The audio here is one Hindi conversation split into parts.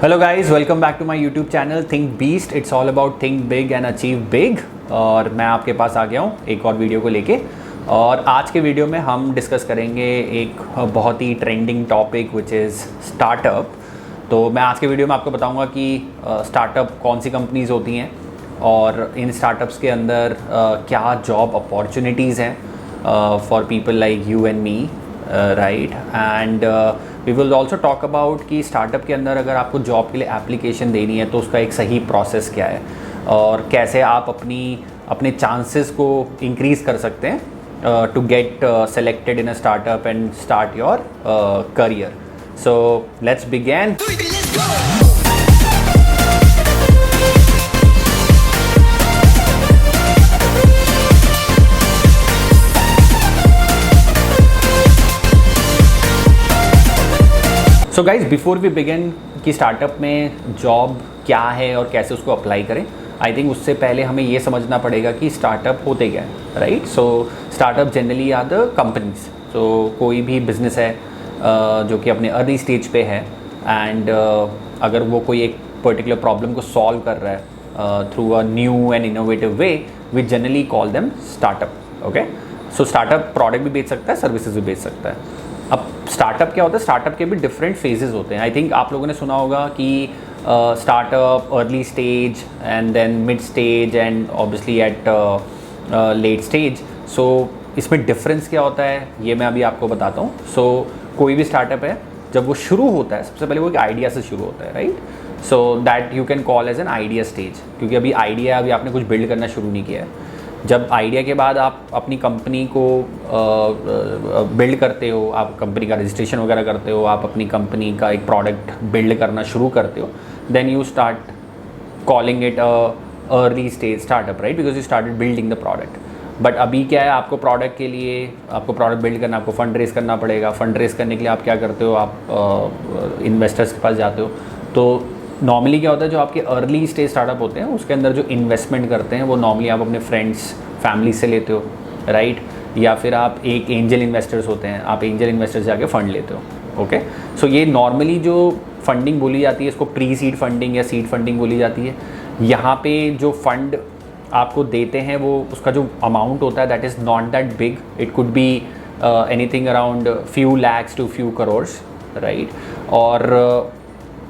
Hello guys, welcome back to my YouTube channel Think Beast. It's all about think big and achieve big. और मैं आपके पास आ गया हूँ एक और वीडियो को लेके। और आज के वीडियो में हम डिस्कस करेंगे एक बहुत ही trending topic which is startup. तो मैं आज के वीडियो में आपको बताऊँगा कि स्टार्टअप कौन सी कंपनीज़ होती हैं और इन स्टार्टअप्स के अंदर क्या जॉब अपॉर्चुनिटीज़ हैं for people like you and me, right. And we will also talk about कि स्टार्टअप के अंदर अगर आपको जॉब के लिए एप्लीकेशन देनी है तो उसका एक सही प्रोसेस क्या है और कैसे आप अपने चांसेस को इंक्रीज़ कर सकते हैं to get selected in a startup and start your career. So let's begin. So guys, before we begin कि स्टार्टअप में जॉब क्या है और कैसे उसको अप्लाई करें, आई थिंक उससे पहले हमें ये समझना पड़ेगा कि स्टार्टअप होते क्या है, right. So startup generally are the companies. So कोई भी बिजनेस है जो कि अपने अर्ली स्टेज पे है एंड अगर वो कोई एक पर्टिकुलर प्रॉब्लम को सॉल्व कर रहा है through a new and innovative way, we generally call them startup. Okay, so startup product भी बेच सकता है, सर्विसेज भी बेच सकता है। अब स्टार्टअप क्या होता है? स्टार्टअप के भी डिफरेंट फेजेस होते हैं। आई थिंक आप लोगों ने सुना होगा कि startup, early stage and then mid stage and obviously at late stage. So इसमें डिफरेंस क्या होता है ये मैं अभी आपको बताता हूँ। सो कोई भी स्टार्टअप है जब वो शुरू होता है, सबसे पहले वो एक आइडिया से शुरू होता है, right. So that you can call as an idea stage, क्योंकि अभी आइडिया है, अभी आपने कुछ बिल्ड करना शुरू नहीं किया है। जब आइडिया के बाद आप अपनी कंपनी को बिल्ड करते हो, आप कंपनी का रजिस्ट्रेशन वगैरह करते हो, आप अपनी कंपनी का एक प्रोडक्ट बिल्ड करना शुरू करते हो, then you start calling it early stage startup, right, because you started building the product. But अभी क्या है, आपको प्रोडक्ट के लिए, आपको प्रोडक्ट बिल्ड करना, आपको फंड रेज करना पड़ेगा। फंड रेज करने के लिए आप क्या करते हो, आप इन्वेस्टर्स के पास जाते हो। तो नॉर्मली क्या होता है, जो आपके अर्ली स्टेज स्टार्टअप होते हैं उसके अंदर जो इन्वेस्टमेंट करते हैं वो नॉर्मली आप अपने फ्रेंड्स, फैमिली से लेते हो, राइट। या फिर आप एक एंजल इन्वेस्टर्स होते हैं, आप एंजल इन्वेस्टर्स जाके फ़ंड लेते हो। ओके, सो ये नॉर्मली जो फंडिंग बोली जाती है इसको प्री सीड फंडिंग या सीड फंडिंग बोली जाती है। यहाँ पे जो फंड आपको देते हैं वो उसका जो अमाउंट होता है that is not that big. It could be anything around few lakhs to few crores, right. और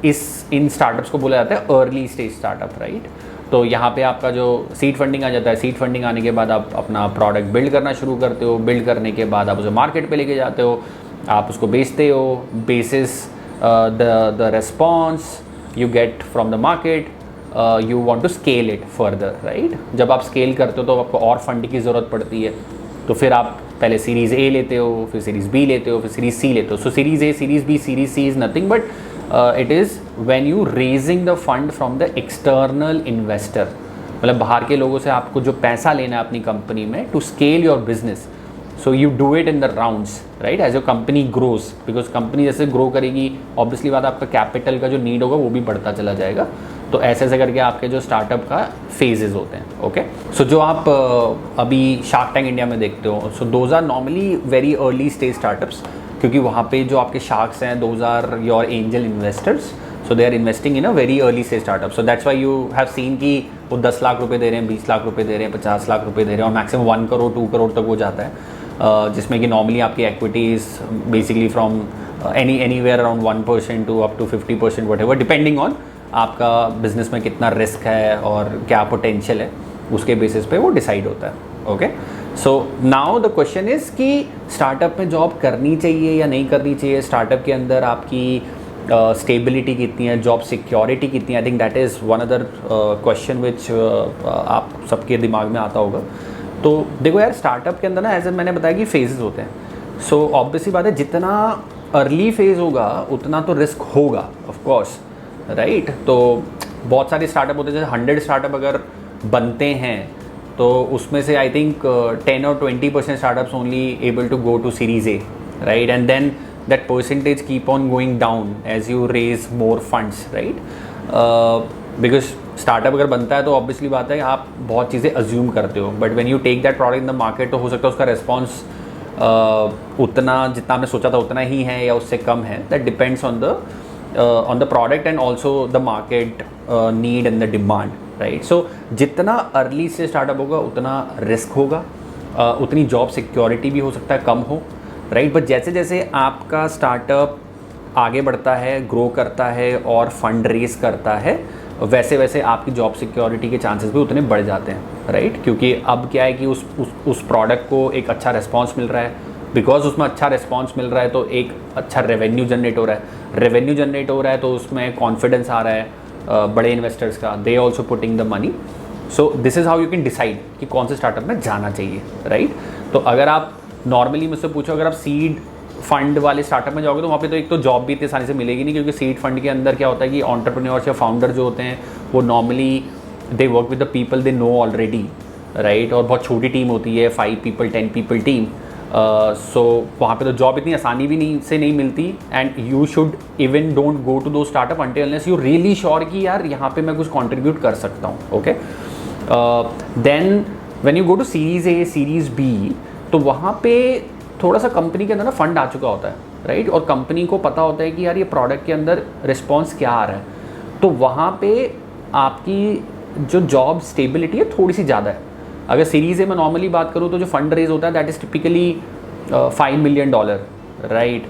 इन स्टार्टअप्स को बोला जाता है अर्ली स्टेज स्टार्टअप, राइट। तो यहाँ पे आपका जो सीड फंडिंग आ जाता है, सीड फंडिंग आने के बाद आप अपना प्रोडक्ट बिल्ड करना शुरू करते हो। बिल्ड करने के बाद आप उसे मार्केट पे लेके जाते हो, आप उसको बेचते हो। Basis the response you get from the market, you want to scale it further, right. जब आप स्केल करते हो तो आपको और फंड की ज़रूरत पड़ती है, तो फिर आप पहले सीरीज़ ए लेते हो, फिर सीरीज़ बी लेते हो, फिर सीरीज़ सी लेते हो। So series A, series B, series C is nothing but it is when you raising the fund from the external investor. मतलब बाहर के लोगों से आपको जो पैसा लेना है अपनी कंपनी में to scale your business. So you do it in the rounds, right, as your company grows. Because company जैसे ग्रो करेगी, ऑब्वियसली बात आपका कैपिटल का जो नीड होगा वो भी बढ़ता चला जाएगा। तो ऐसे ऐसे करके आपके जो स्टार्टअप का फेजेस होते हैं। ओके, सो जो आप अभी शार्क टैंक इंडिया में देखते हो, so those are normally very early stage startups, क्योंकि वहाँ पे जो आपके शार्क्स हैं those are your angel investors. So they are investing in a very early stage startup. So that's why you have seen कि वो 10 लाख रुपए दे रहे हैं, 20 लाख रुपए दे रहे हैं, 50 लाख रुपए दे रहे हैं और मैक्सिमम 1 करोड़ 2 करोड़ तक हो जाता है, जिसमें कि नॉर्मली आपकी equities basically from anywhere around 1% to up to 50% whatever, depending on आपका बिजनेस में कितना रिस्क है और क्या पोटेंशियल है, उसके बेसिस पे वो डिसाइड होता है। Okay, so now the question is कि स्टार्टअप में जॉब करनी चाहिए या नहीं करनी चाहिए, स्टार्टअप के अंदर आपकी स्टेबिलिटी कितनी है, जॉब सिक्योरिटी कितनी है। आई think that is one other question which आप सबके दिमाग में आता होगा। तो देखो यार, स्टार्टअप के अंदर ना एज मैंने बताया कि फेजेस होते हैं। सो ऑब्वियसली बात है, जितना अर्ली फेज़ होगा उतना तो रिस्क होगा ऑफकोर्स, राइट। तो बहुत सारे स्टार्टअप होते हैं, जैसे 100 स्टार्टअप अगर बनते हैं तो उसमें से आई थिंक 10 और 20% startups only able to go to series A, right. And then that percentage keep on going down as you raise more funds, right. Because startup अगर बनता है तो ऑब्वियसली बात है आप बहुत चीज़ें अज्यूम करते हो, but when you take that product in the market तो हो सकता है उसका रेस्पॉन्स उतना जितना आपने सोचा था उतना ही है या उससे कम है। That depends on the on the product and also the market need and the demand, right. So जितना अर्ली से स्टार्टअप होगा उतना रिस्क होगा, उतनी जॉब सिक्योरिटी भी हो सकता है कम हो, राइट. बट जैसे जैसे आपका स्टार्टअप आगे बढ़ता है, ग्रो करता है और फंड रेज करता है, वैसे वैसे आपकी जॉब सिक्योरिटी के चांसेस भी उतने बढ़ जाते हैं, राइट. क्योंकि अब क्या है कि उस प्रोडक्ट को एक अच्छा रिस्पॉन्स मिल रहा है, बिकॉज उसमें अच्छा रिस्पॉन्स मिल रहा है तो एक अच्छा रेवेन्यू जनरेट हो रहा है, रेवेन्यू जनरेट हो रहा है तो उसमें कॉन्फिडेंस आ रहा है बड़े इन्वेस्टर्स का, they also putting the money. So this is how you can decide कि कौन से स्टार्टअप में जाना चाहिए, राइट. तो अगर आप नॉर्मली मुझसे पूछो, अगर आप सीड फंड वाले स्टार्टअप में जाओगे तो वहाँ पे तो एक तो जॉब भी इतनी आसानी से मिलेगी नहीं, क्योंकि सीड फंड के अंदर क्या होता है कि एंटरप्रेन्योर्स या फाउंडर जो होते हैं वो normally they work with the people they know already, right. और बहुत छोटी टीम होती है, 5 people 10 people टीम. सो वहाँ पे तो जॉब इतनी आसानी भी नहीं मिलती. And you should even don't go to do startup until unless you really sure कि यार यहाँ पे मैं कुछ कॉन्ट्रीब्यूट कर सकता हूँ, okay. Then when you go to series A series B, तो वहाँ पे थोड़ा सा कंपनी के अंदर ना फंड आ चुका होता है, राइट. और कंपनी को पता होता है कि यार ये प्रोडक्ट के अंदर रिस्पॉन्स क्या आ रहा है, तो वहाँ पे आपकी जो जॉब स्टेबिलिटी है थोड़ी सी ज़्यादा है. अगर सीरीज़ ए में नॉर्मली बात करूँ तो जो फंड रेज होता है that is typically $5 million, right.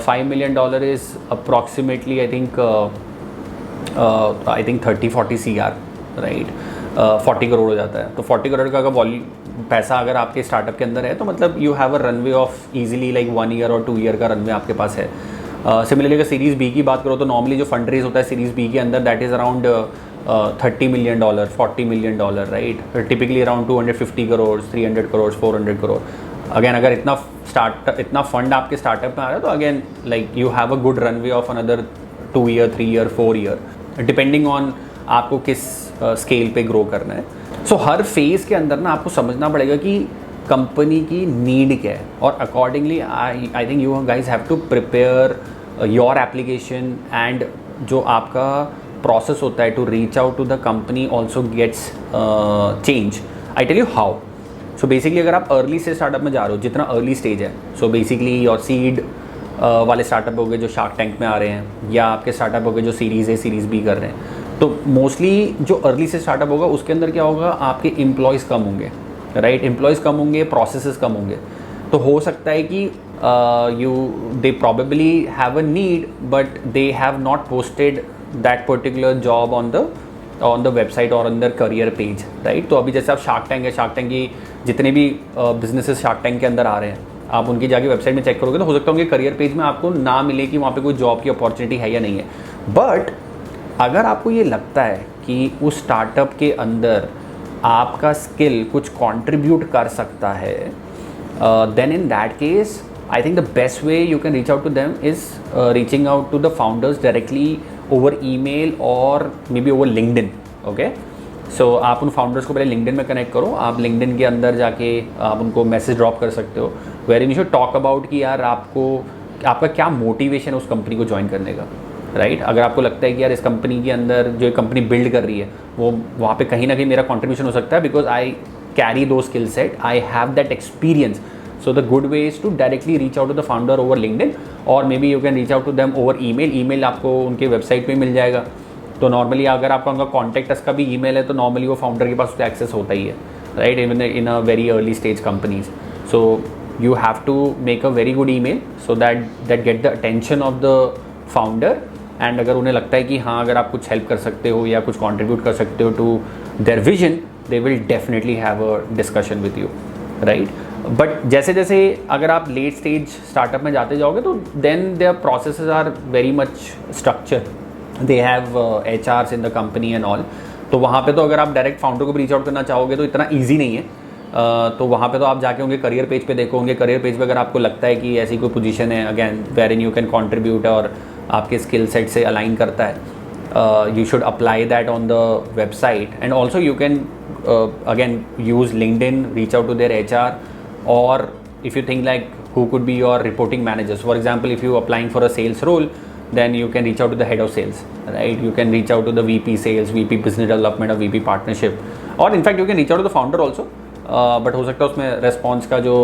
$5 million is approximately I think 30-40 CR, right. 40 crore हो जाता है. तो 40 करोड़ का अगर पैसा अगर आपके स्टार्टअप के अंदर है तो मतलब you have a runway of easily like 1 year और 2 year का रनवे आपके पास है. सिमिलरली अगर सीरीज़ बी की बात करो तो नॉर्मली जो फंड रेज होता है सीरीज़ बी के अंदर that is around $30 million, $40 million, right. Typically around 250 crore, 300 crore, 400 crore. Again अगर इतना फंड आपके स्टार्टअप में आ रहा है तो again like you have a good runway of another 2 year, 3 year, 4 year, depending on आपको किस स्केल पे ग्रो करना है. सो हर फेज़ के अंदर ना आपको समझना पड़ेगा कि कंपनी की नीड क्या है, और accordingly I think you guys have to prepare your application. And जो आपका प्रोसेस होता है to reach out to the company also gets change. I tell you how. So basically अगर आप अर्ली से स्टार्टअप में जा रहे हो, जितना अर्ली स्टेज है, सो बेसिकली योर सीड वाले स्टार्टअप हो गए जो शार्क टैंक में आ रहे हैं, या आपके स्टार्टअप हो गए जो सीरीज़ ए सीरीज़ बी कर रहे हैं, तो मोस्टली जो अर्ली से स्टार्टअप होगा उसके अंदर क्या होगा, आपके एम्प्लॉयज़ कम होंगे, राइट. एम्प्लॉयज़ कम होंगे, प्रोसेसेस कम होंगे. तो हो सकता है कि they probably have a need but they have not posted that particular job on the website और on the career page, right. तो अभी जैसे आप शार्क टैंक है, शार्क टैंक की जितने भी बिजनेसेस शार्क टैंक के अंदर आ रहे हैं, आप उनकी जाके वेबसाइट में चेक करोगे तो हो सकता है उनके करियर पेज में आपको ना मिले कि वहाँ पे कोई जॉब की अपॉर्चुनिटी है या नहीं है. बट अगर आपको ये लगता है कि उस स्टार्टअप के अंदर आपका स्किल कुछ कंट्रीब्यूट कर सकता है, then in that case I think the best way you can reach out to them is reaching out to the founders directly over email और maybe over LinkedIn, okay. So आप उन फाउंडर्स को पहले लिंक्डइन में कनेक्ट करो. आप लिंक्डइन के अंदर जाके आप उनको मैसेज ड्रॉप कर सकते हो wherein you should talk about कि यार आपका क्या मोटिवेशन है उस कंपनी को ज्वाइन करने का, राइट. अगर आपको लगता है कि यार इस कंपनी के अंदर जो कंपनी बिल्ड कर रही है वो वहाँ पे कहीं ना कहीं मेरा कंट्रीब्यूशन हो सकता है, because I carry two skill set, I have that experience. So the good way is to directly reach out to the founder over LinkedIn, और maybe you can reach out to them over email. Email आपको उनके वेबसाइट पे मिल जाएगा. तो नॉर्मली अगर आपका उनका कॉन्टैक्ट का भी ईमेल है तो नॉर्मली वो फाउंडर के पास उसका एक्सेस होता ही है, right, even in a very early stage companies. So you have to make a very good email so that get the attention of the founder. And अगर उन्हें लगता है कि हाँ अगर आप कुछ हेल्प कर सकते हो या कुछ कंट्रीब्यूट कर सकते हो to their vision, they will definitely have a discussion with you, right. But जैसे जैसे अगर आप लेट स्टेज स्टार्टअप में जाते जाओगे तो then their processes are very much structure. They have HRs in the company and all. तो वहाँ पे तो अगर आप डायरेक्ट फाउंडर को भी रीच आउट करना चाहोगे तो इतना ईजी नहीं है. तो वहाँ पे तो आप जाके उनके करियर पेज पे देखो. उनके करियर पेज पे अगर आपको लगता है कि ऐसी कोई पोजीशन है again wherein you can contribute और आपके स्किल सेट से अलाइन करता है, you should apply that on the website. And also you can again use LinkedIn, reach out to their HR, or if you think like who could be your reporting managers. For example, if you applying for a sales role, then you can reach out to the head of sales, right? You can reach out to the VP sales, VP business development, or VP partnership, or in fact you can reach out to the founder also. But हो सकता है उसमें response का जो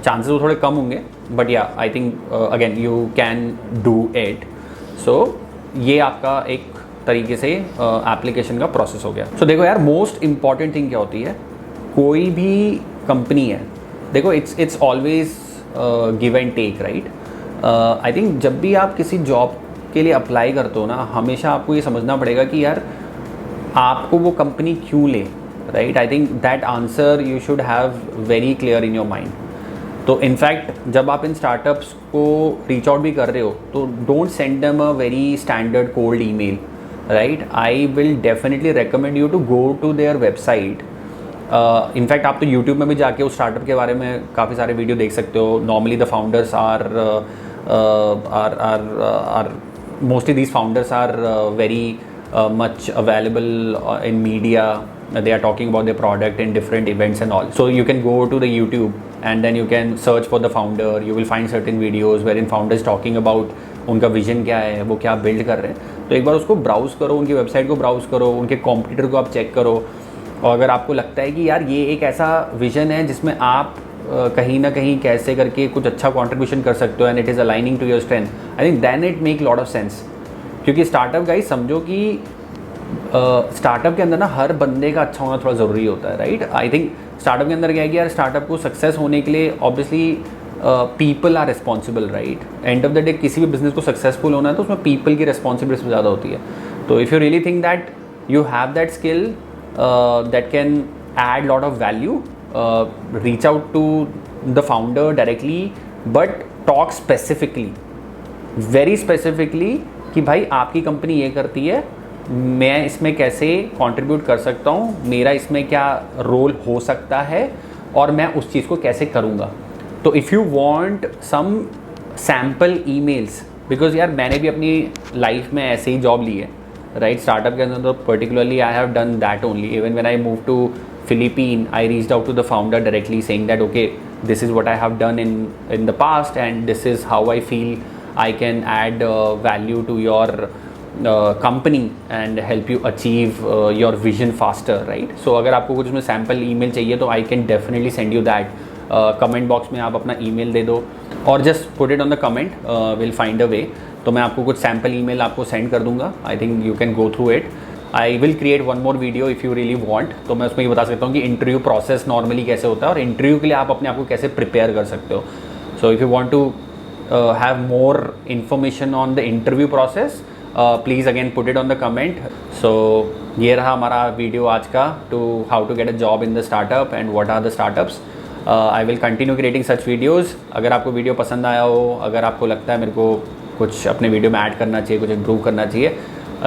chances वो थोड़े कम होंगे. But yeah, I think again you can do it. सो ये आपका एक तरीके से एप्लीकेशन का प्रोसेस हो गया। सो देखो यार, मोस्ट इंपॉर्टेंट थिंग क्या होती है, कोई भी कंपनी है, देखो it's always give and take, right. I think जब भी आप किसी जॉब के लिए अप्लाई करते हो ना, हमेशा आपको ये समझना पड़ेगा कि यार आपको वो कंपनी क्यों ले, right. I think that answer you should have very clear in your mind. तो इनफैक्ट जब आप इन स्टार्टअप्स को रीच आउट भी कर रहे हो तो don't send them a very standard cold email, right. I will definitely recommend you to go to their website. In fact आप तो यूट्यूब में भी जाके उस स्टार्टअप के बारे में काफ़ी सारे वीडियो देख सकते हो। Normally the founders are mostly these founders are very much available in media. They are talking about their product in different events and all. So you can go to the YouTube and then you can search for the founder. You will find certain videos wherein founders talking about उनका विजन क्या है, वो क्या बिल्ड कर रहे हैं। तो एक बार उसको ब्राउज़ करो, उनकी वेबसाइट को ब्राउज़ करो, उनके कॉम्पिटिटर को आप चेक करो। और अगर आपको लगता है कि यार ये एक ऐसा विजन है जिसमें आप कहीं ना कहीं कैसे करके कुछ अच्छा कॉन्ट्रीब्यूशन कर सकते हो and it is aligning to your strength, I think then it make lot of sense. क्योंकि स्टार्टअप गाइस समझो कि स्टार्टअप के अंदर ना हर बंदे का अच्छा होना थोड़ा ज़रूरी होता है, राइट। आई थिंक स्टार्टअप के अंदर क्या है कि यार स्टार्टअप को सक्सेस होने के लिए obviously people are responsible, right. End of the day किसी भी बिजनेस को सक्सेसफुल होना है तो उसमें पीपल की रिस्पॉन्सिबिलिटी ज़्यादा होती है। तो if you really think that you have that skill that can add lot of value, reach out to the founder directly, but talk specifically, very specifically कि भाई आपकी कंपनी ये करती है, मैं इसमें कैसे कंट्रीब्यूट कर सकता हूँ, मेरा इसमें क्या रोल हो सकता है और मैं उस चीज़ को कैसे करूँगा। तो if you want some sample emails, because यार मैंने भी अपनी लाइफ में ऐसे ही जॉब ली है, राइट। स्टार्टअप के अंदर तो particularly I have done that only. Even when I move to Philippines, I reached out to the founder directly saying that okay, this is what I have done in the past and this is how I feel I can add value to your company and help you achieve your vision faster, right? So अगर आपको कुछ उसमें सैम्पल ईमेल चाहिए तो I can definitely send you that. Comment box में आप अपना ईमेल दे दो और just put it on the comment, will find a way. तो मैं आपको कुछ सैम्पल ईमेल आपको सेंड कर दूंगा। आई think you can go through it. I will create one more video if you really want. तो मैं उसमें ये बता सकता हूँ कि इंटरव्यू प्रोसेस नॉर्मली कैसे होता है और इंटरव्यू के लिए आप अपने आप को कैसे प्रिपेयर कर सकते हो। So if you want to have more information on the interview process, please again put it on the comment. So ये रहा हमारा वीडियो आज का, to how to get a job in the startup and what are the startups. I will continue creating such videos. अगर आपको वीडियो पसंद आया हो, अगर आपको लगता है मेरे को कुछ अपने वीडियो में ऐड करना चाहिए, कुछ इम्प्रूव करना चाहिए,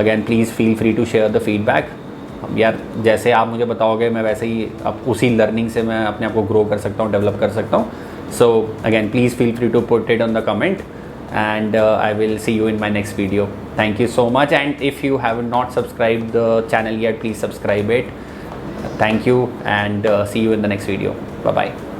again please feel free to share the feedback. यार जैसे आप मुझे बताओगे मैं वैसे ही अब उसी लर्निंग से मैं अपने आप को ग्रो कर सकता हूँ, डेवलप कर सकता हूँ। So again, please feel free to put it on the comment and I will see you in my next video. Thank you so much, and if you have not subscribed the channel yet, please subscribe it. Thank you and see you in the next video. Bye bye.